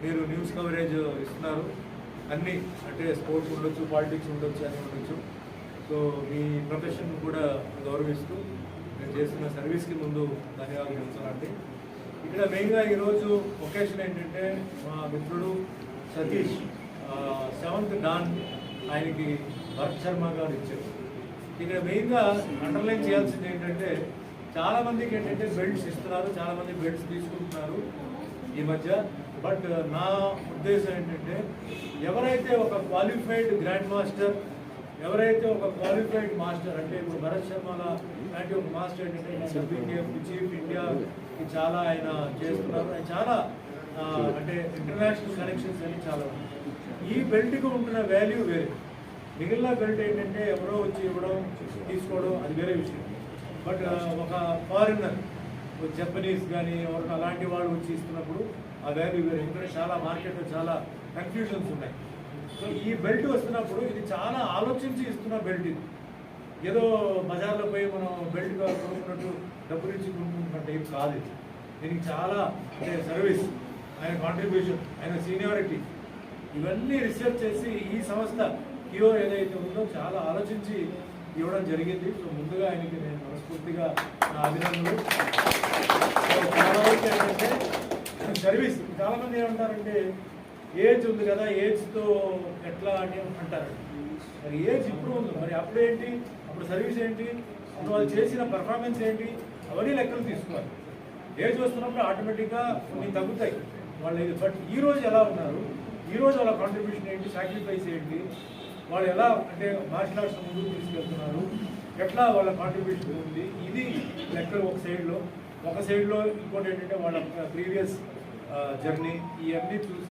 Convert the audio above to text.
మీరు news coverage ఇస్తున్నారు. అన్నీ అంటే స్పోర్ట్స్ ఉండొచ్చు, పాలిటిక్స్ ఉండొచ్చు, అన్నీ ఉండొచ్చు. సో మీ ప్రొఫెషన్ కూడా గౌరవిస్తూ మీరు చేస్తున్న సర్వీస్కి ముందు ధన్యవాదాలు చెప్తానండి. ఇక్కడ మెయిన్గా ఈరోజు ఒకేషన్ ఏంటంటే మా మిత్రుడు సతీష్ 7th డాన్ ఆయనకి భరత్ శర్మ గారు ఇచ్చారు. ఇక్కడ మెయిన్గా అండర్లైన్ చేయాల్సింది ఏంటంటే చాలామందికి ఏంటంటే బెల్ట్స్ ఇస్తున్నారు, చాలామంది బెల్ట్స్ తీసుకుంటున్నారు ఈ మధ్య. బట్ నా ఉద్దేశం ఏంటంటే ఎవరైతే ఒక క్వాలిఫైడ్ గ్రాండ్ మాస్టర్, ఎవరైతే ఒక క్వాలిఫైడ్ మాస్టర్ అంటే ఇప్పుడు భరత్ శర్మ లాంటి ఒక మాస్టర్ ఏంటంటే చీఫ్ ఇండియాకి చాలా ఆయన చేస్తున్నారు. ఆయన చాలా అంటే ఇంటర్నేషనల్ కనెక్షన్స్ అని చాలా ఈ బెల్ట్కి ఉంటున్న వాల్యూ వేరే. మిగిలిన బెల్ట్ ఏంటంటే ఎవరో వచ్చి ఇవ్వడం తీసుకోవడం అది వేరే విషయం. బట్ ఒక ఫారినర్ జపనీస్ కానీ ఎవరైనా అలాంటి వాళ్ళు వచ్చి ఇస్తున్నప్పుడు ఆ వాల్యూ వేరే. ఎందుకంటే చాలా మార్కెట్లో చాలా కన్ఫ్యూజన్స్ ఉన్నాయి. సో ఈ బెల్ట్ వస్తున్నప్పుడు ఇది చాలా ఆలోచించి ఇస్తున్న బెల్ట్. ఇది ఏదో బజార్లో పోయి మనం బెల్ట్ కొనుక్కున్నట్టు డబ్బులు ఇచ్చి కొనుక్కుంటున్నట్టు ఏం కాదు. ఇది దీనికి చాలా అంటే సర్వీస్, ఆయన కాంట్రిబ్యూషన్, ఆయన సీనియారిటీ ఇవన్నీ రీసెర్చ్ చేసి ఈ సంస్థ కియో ఏదైతే ఉందో చాలా ఆలోచించి ఇవ్వడం జరిగింది. సో ముందుగా ఆయనకి నేను మనస్ఫూర్తిగా నా అభినందనలు. చాలా వరకు ఏంటంటే సర్వీస్ చాలామంది ఏమంటారంటే ఏజ్ ఉంది కదా, ఏజ్తో ఎట్లా అని అంటారండి. మరి ఏజ్ ఇప్పుడు ఉంది, మరి అప్పుడేంటి, అప్పుడు సర్వీస్ ఏంటి, అప్పుడు వాళ్ళు చేసిన పర్ఫార్మెన్స్ ఏంటి, అవన్నీ లెక్కలు తీసుకోవాలి. ఏజ్ వస్తున్నప్పుడు ఆటోమేటిక్గా కొన్ని తగ్గుతాయి వాళ్ళ ఏజ్. బట్ ఈరోజు ఎలా ఉన్నారు, ఈరోజు వాళ్ళ కాంట్రిబ్యూషన్ ఏంటి, సాక్రిఫైస్ ఏంటి, వాళ్ళు ఎలా అంటే మార్షల్ ఆర్ట్స్ ముందుకు తీసుకెళ్తున్నారు, ఎట్లా వాళ్ళ కాంట్రిబ్యూషన్ ఉంది, ఇది లెక్కలు ఒక సైడ్లో ఇంకోటి ఏంటంటే వాళ్ళ ప్రీవియస్ జర్నీ ఇవన్నీ చూసి